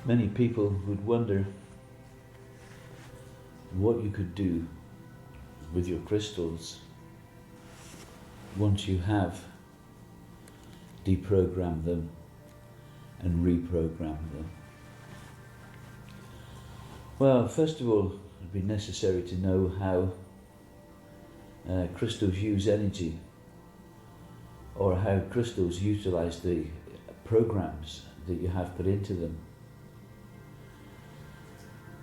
Many people would wonder what you could do with your crystals once you have deprogrammed them and reprogrammed them. Well, first of all, it would be necessary to know how crystals use energy, or how crystals utilize the programs that you have put into them.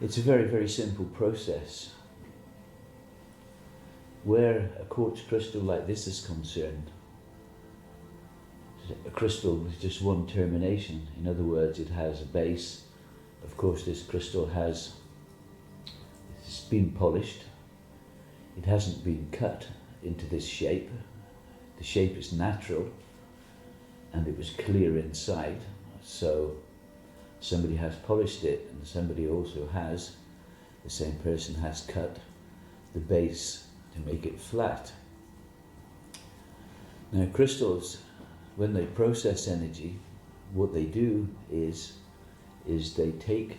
It's a very, very simple process. Where a quartz crystal like this is concerned, a crystal with just one termination. In other words, it has a base. Of course, this crystal it's been polished. It hasn't been cut into this shape. The shape is natural, and it was clear inside. So somebody has polished it, and somebody also has, the same person has cut the base to make it flat. Now, crystals, when they process energy, what they do is they take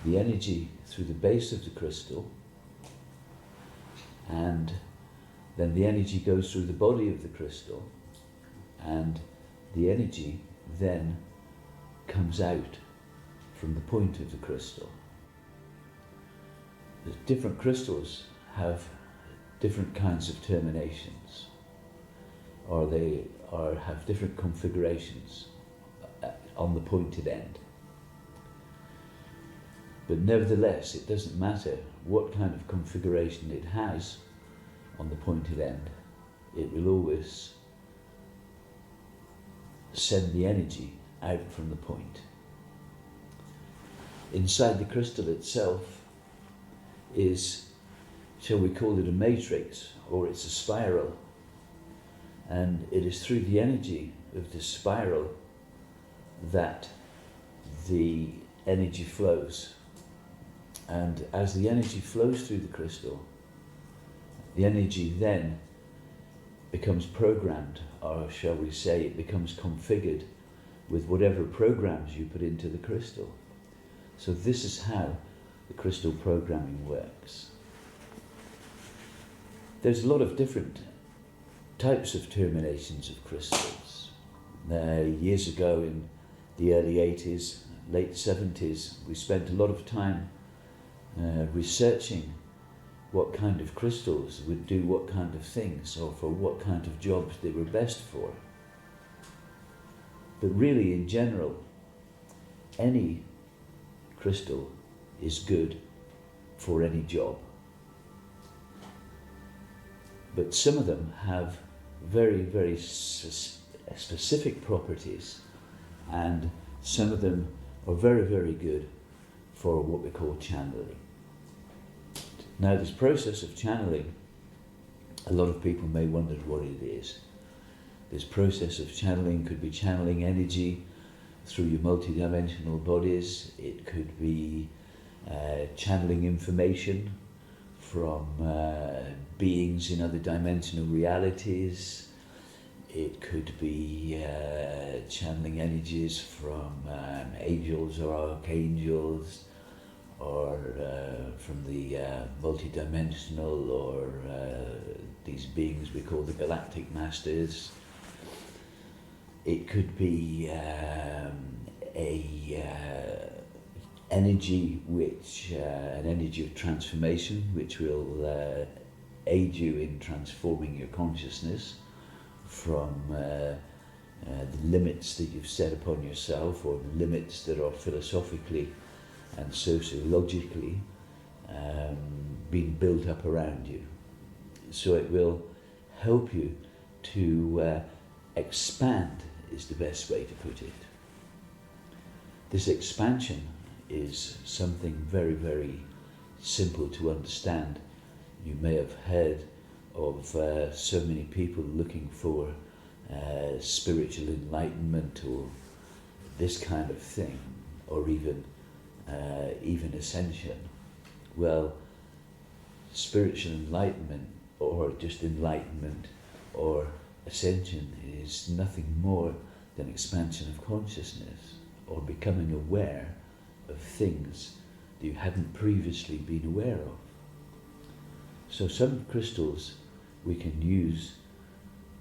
the energy through the base of the crystal, and then the energy goes through the body of the crystal, and the energy then comes out from the point of the crystal. The different crystals have different kinds of terminations, or they have different configurations on the pointed end. But nevertheless, it doesn't matter what kind of configuration it has on the pointed end, it will always send the energy out from the point. Inside the crystal itself is, shall we call it a matrix, or it's a spiral, and it is through the energy of this spiral that the energy flows. And as the energy flows through the crystal, the energy then becomes programmed, or shall we say it becomes configured with whatever programs you put into the crystal. So this is how the crystal programming works. There's a lot of different types of terminations of crystals. Years ago, in the early 80s, late 70s, we spent a lot of time researching what kind of crystals would do what kind of things, or for what kind of jobs they were best for. But really, in general, any crystal is good for any job. But some of them have very, very specific properties, and some of them are very, very good for what we call channeling. Now, this process of channeling, a lot of people may wonder what it is. This process of channeling could be channeling energy through your multidimensional bodies. It could be channeling information from beings in other dimensional realities. It could be channeling energies from angels or archangels, or from the multidimensional, or these beings we call the galactic masters. It could be energy an energy of transformation, which will aid you in transforming your consciousness from the limits that you've set upon yourself, or the limits that are philosophically and sociologically being built up around you. So it will help you to expand, is the best way to put it. This expansion is something very, very simple to understand. You may have heard of so many people looking for spiritual enlightenment, or this kind of thing, or even ascension. Well, spiritual enlightenment, or just enlightenment, or ascension is nothing more than expansion of consciousness, or becoming aware of things that you hadn't previously been aware of. So some crystals we can use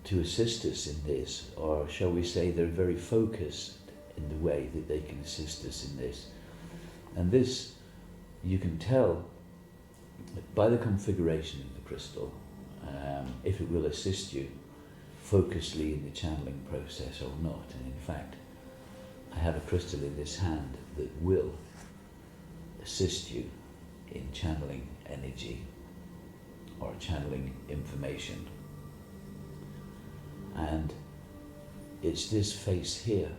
to assist us in this, or shall we say they're very focused in the way that they can assist us in this. And this, you can tell by the configuration of the crystal, if it will assist you focusedly in the channeling process or not. And in fact, I have a crystal in this hand that will assist you in channeling energy or channeling information. And it's this face here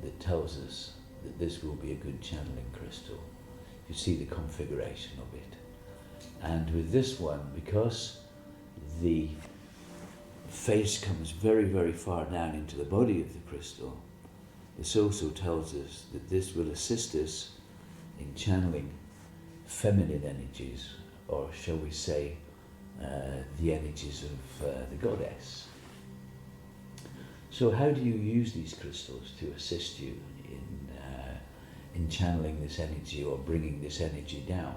that tells us that this will be a good channeling crystal. You see the configuration of it. And with this one, because the face comes very, very far down into the body of the crystal, this also tells us that this will assist us in channeling feminine energies, or shall we say, the energies of the goddess. So how do you use these crystals to assist you in channeling this energy or bringing this energy down?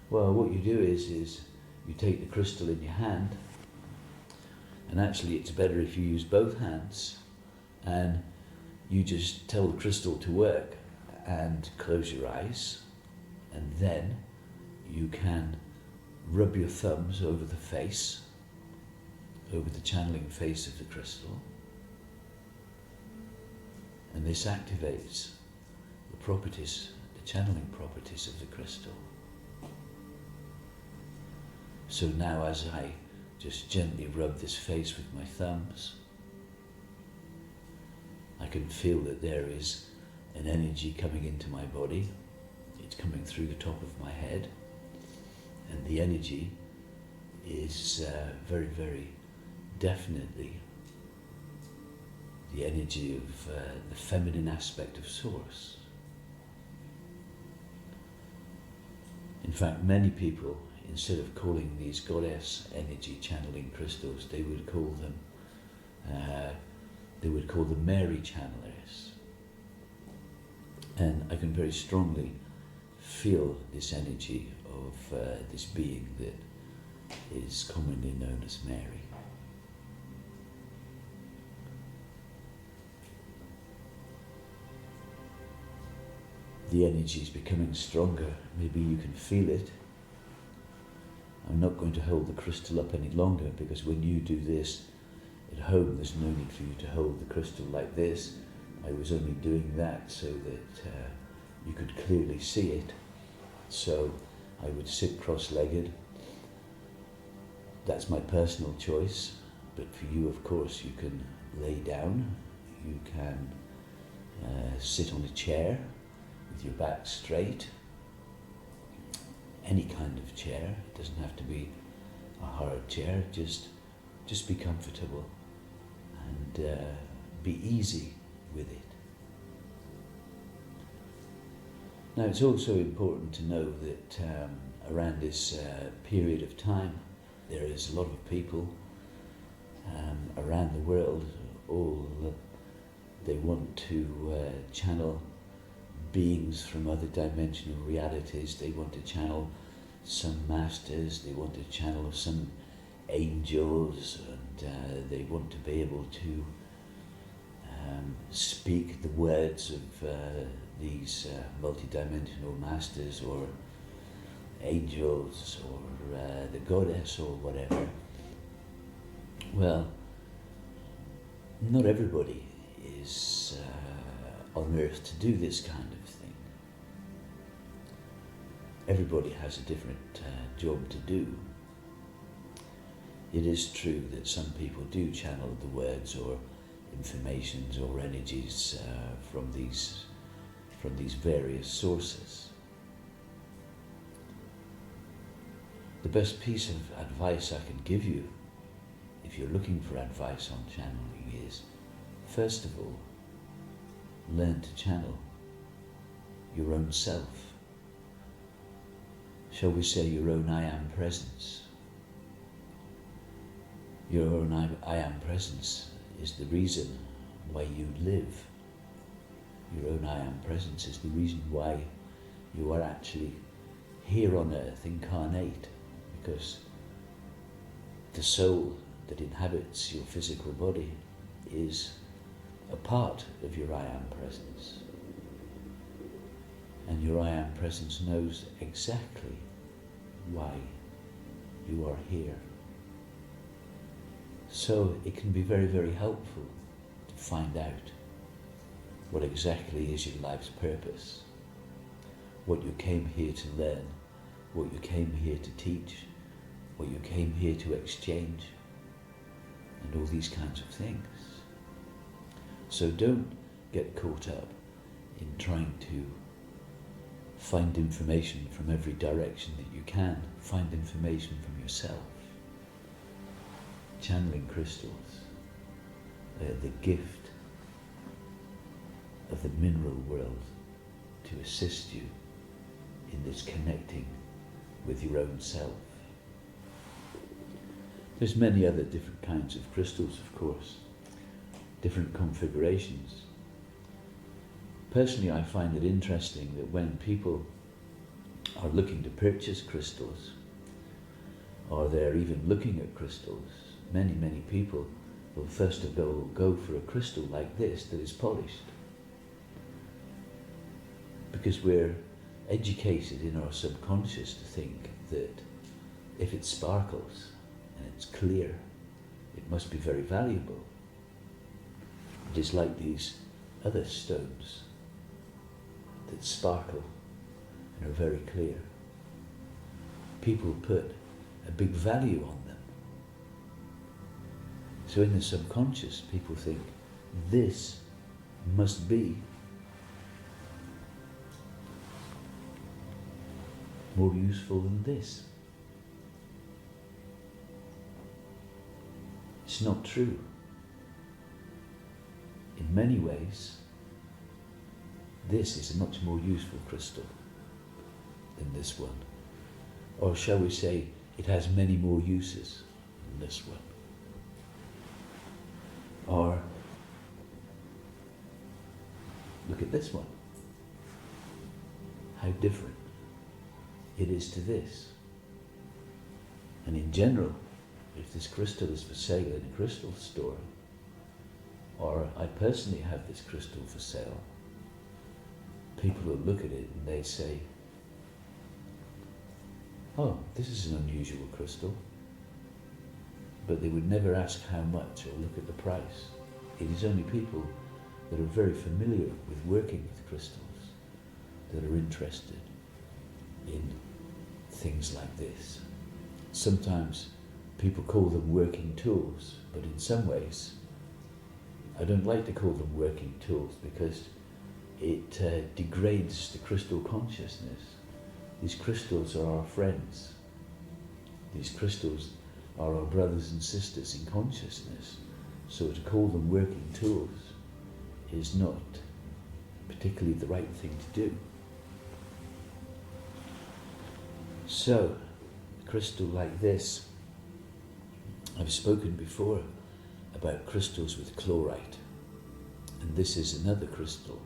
Well, what you do is you take the crystal in your hand, and actually it's better if you use both hands, and you just tell the crystal to work and close your eyes, and then you can rub your thumbs over the face, over the channeling face of the crystal, and this activates the properties, the channeling properties of the crystal. So now as I just gently rub this face with my thumbs, I can feel that there is an energy coming into my body. It's coming through the top of my head, and the energy is very, very definitely the energy of the feminine aspect of Source. In fact, many people, instead of calling these goddess energy channeling crystals, they would call them Mary channelers. And I can very strongly feel this energy of this being that is commonly known as Mary. The energy is becoming stronger. Maybe you can feel it. I'm not going to hold the crystal up any longer, because when you do this at home, there's no need for you to hold the crystal like this. I was only doing that so that you could clearly see it. So I would sit cross-legged. That's my personal choice. But for you, of course, you can lay down. You can sit on a chair with your back straight. Any kind of chair. It doesn't have to be a hard chair. Just be comfortable and be easy with it. Now, it's also important to know that around this period of time, there is a lot of people around the world, they want to channel beings from other dimensional realities. They want to channel some masters, they want to channel some angels, and they want to be able to speak the words of these multidimensional masters or angels or the goddess or whatever. Well, not everybody is on earth to do this kind of thing. Everybody has a different job to do. It is true that some people do channel the words or informations or energies from these various sources. The best piece of advice I can give you, if you're looking for advice on channeling, is, first of all, learn to channel your own self. Shall we say your own I Am presence. Your own I Am presence is the reason why you live. your own I Am presence is the reason why you are actually here on earth incarnate, because the soul that inhabits your physical body is a part of your I Am presence. And your I Am presence knows exactly why you are here. So it can be very, very helpful to find out what exactly is your life's purpose, what you came here to learn, what you came here to teach, what you came here to exchange, and all these kinds of things. So don't get caught up in trying to find information from every direction that you can. Find information from yourself. Channeling crystals, the gift of the mineral world to assist you in this connecting with your own self. There's many other different kinds of crystals, of course, different configurations. Personally, I find it interesting that when people are looking to purchase crystals, or they're even looking at crystals, many people will first of all go for a crystal like this that is polished. Because we're educated in our subconscious to think that if it sparkles and it's clear, it must be very valuable. It is like these other stones that sparkle and are very clear. People put a big value on them. So in the subconscious, people think this must be more useful than this. It's not true. In many ways, this is a much more useful crystal than this one. Or shall we say, it has many more uses than this one. Or, look at this one. How different it is to this. And in general, if this crystal is for sale in a crystal store, or I personally have this crystal for sale, people will look at it and they say, oh, this is an unusual crystal. But they would never ask how much or look at the price. It is only people that are very familiar with working with crystals that are interested in things like this. Sometimes people call them working tools, but in some ways, I don't like to call them working tools because it degrades the crystal consciousness. These crystals are our friends. These crystals are our brothers and sisters in consciousness. So to call them working tools is not particularly the right thing to do. So, a crystal like this, I've spoken before about crystals with chlorite, and this is another crystal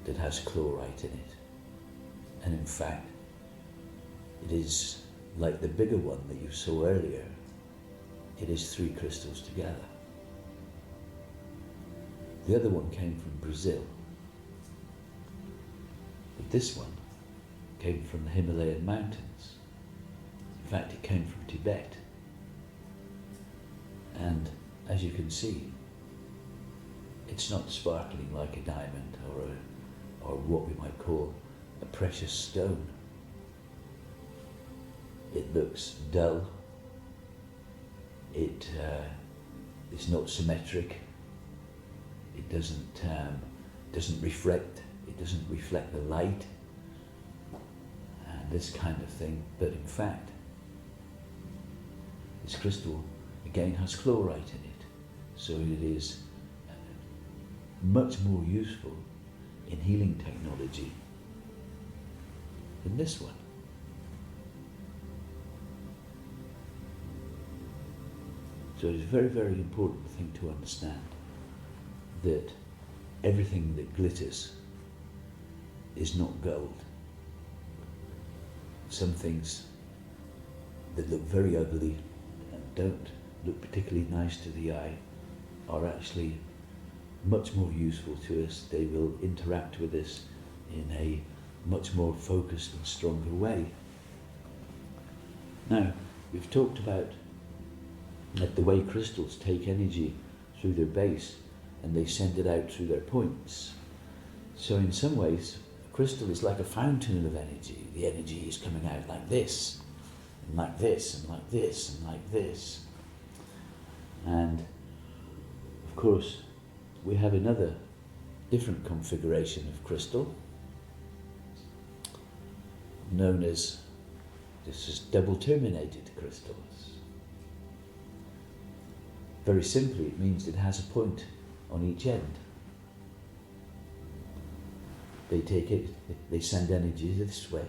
that has chlorite in it. And in fact, it is like the bigger one that you saw earlier. It is 3 crystals together. The other one came from Brazil, but this one came from the Himalayan mountains. In fact, it came from Tibet. And as you can see, it's not sparkling like a diamond or what we might call a precious stone. It looks dull. It is not symmetric. It doesn't reflect. It doesn't reflect the light and this kind of thing. But in fact, this crystal again has chlorite in it, so it is much more useful in healing technology than this one. So it is a very, very important thing to understand that everything that glitters is not gold. Some things that look very ugly and don't look particularly nice to the eye are actually much more useful to us. They will interact with us in a much more focused and stronger way. Now, we've talked about the way crystals take energy through their base and they send it out through their points. So in some ways, a crystal is like a fountain of energy. The energy is coming out like this, and like this, and like this, and like this. And of course, we have another different configuration of crystal, known as, this is double terminated crystals. Very simply, it means it has a point on each end. They take it, they send energy this way,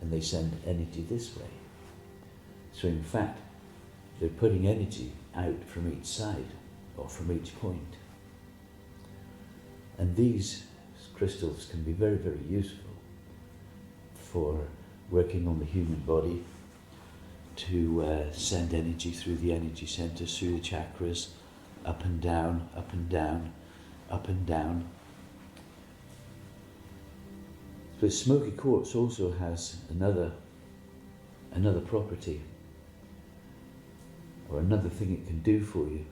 and they send energy this way. So in fact, they're putting energy out from each side, or from each point. And these crystals can be very, very useful for working on the human body, to send energy through the energy centers, through the chakras, up and down, up and down, up and down. But smoky quartz also has another property, or another thing it can do for you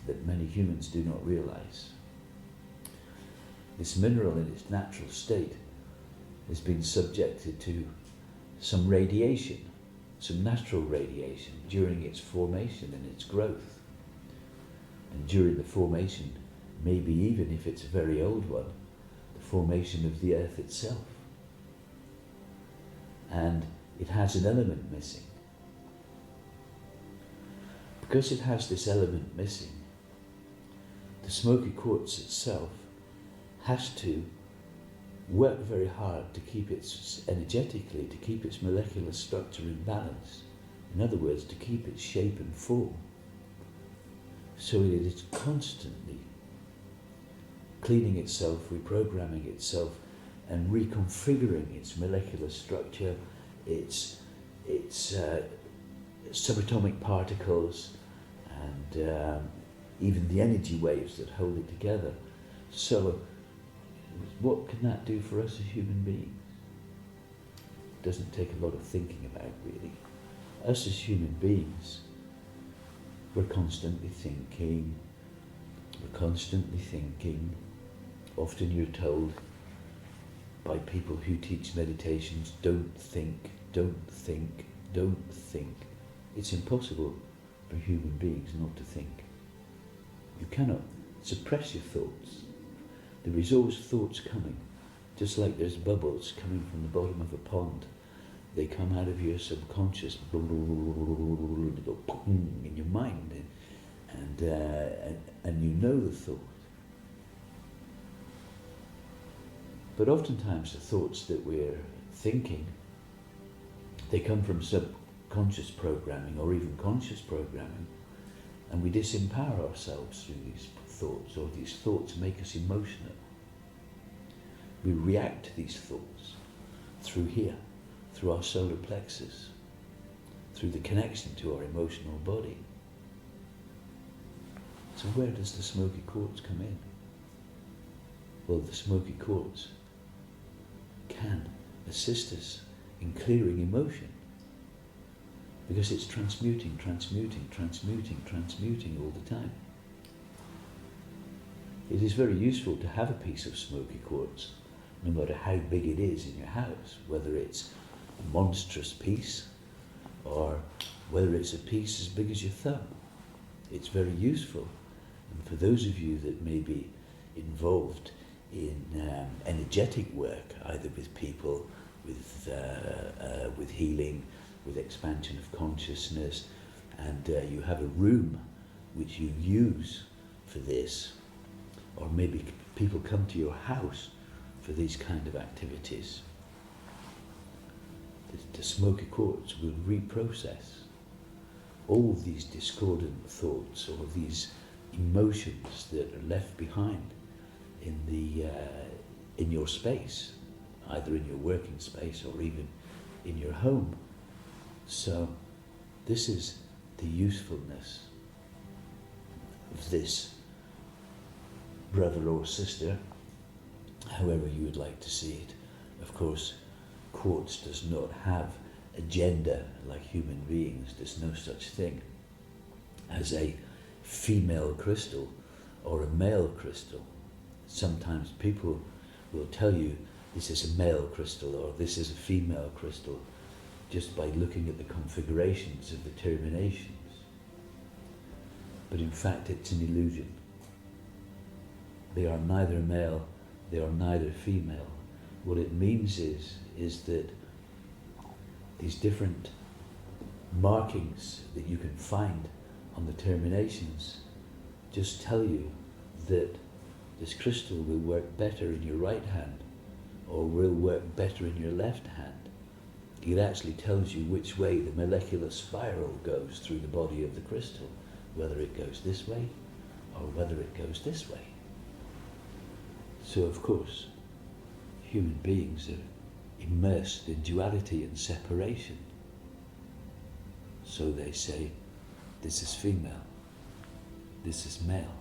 that many humans do not realize. This mineral in its natural state has been subjected to some radiation, some natural radiation during its formation and its growth. And during the formation, maybe even if it's a very old one, the formation of the earth itself. And it has an element missing. Because it has this element missing, the smoky quartz itself has to work very hard to keep its, energetically, to keep its molecular structure in balance. In other words, to keep its shape and form. So it is constantly cleaning itself, reprogramming itself, and reconfiguring its molecular structure, its subatomic particles, and even the energy waves that hold it together. So what can that do for us as human beings? It doesn't take a lot of thinking about, really. Us as human beings, we're constantly thinking. Often you're told by people who teach meditations, don't think, don't think, don't think. It's impossible for human beings not to think. You cannot suppress your thoughts. There is always thoughts coming, just like there's bubbles coming from the bottom of a pond. They come out of your subconscious, they go in your mind, and you know the thought. But oftentimes the thoughts that we're thinking, they come from subconscious programming or even conscious programming, and we disempower ourselves through these thoughts, or these thoughts make us emotional. We react to these thoughts through here, through our solar plexus, through the connection to our emotional body. So where does the smoky quartz come in? Well, the smoky quartz can assist us in clearing emotion, because it's transmuting all the time. It is very useful to have a piece of smoky quartz, no matter how big it is in your house, whether it's a monstrous piece or whether it's a piece as big as your thumb. It's very useful. And for those of you that may be involved in energetic work, either with people, with healing, with expansion of consciousness, and you have a room which you use for this, or maybe people come to your house for these kind of activities, the smoky quartz will reprocess all of these discordant thoughts, or these emotions that are left behind in your space, either in your working space or even in your home. So this is the usefulness of this brother or sister, however you would like to see it. Of course, quartz does not have a gender like human beings. There's no such thing as a female crystal or a male crystal. Sometimes people will tell you this is a male crystal or this is a female crystal just by looking at the configurations of the terminations. But in fact it's an illusion. They are neither male, they are neither female. What it means is that these different markings that you can find on the terminations just tell you that this crystal will work better in your right hand or will work better in your left hand. It actually tells you which way the molecular spiral goes through the body of the crystal, whether it goes this way or whether it goes this way. So of course, human beings are immersed in duality and separation. So they say, this is female, this is male.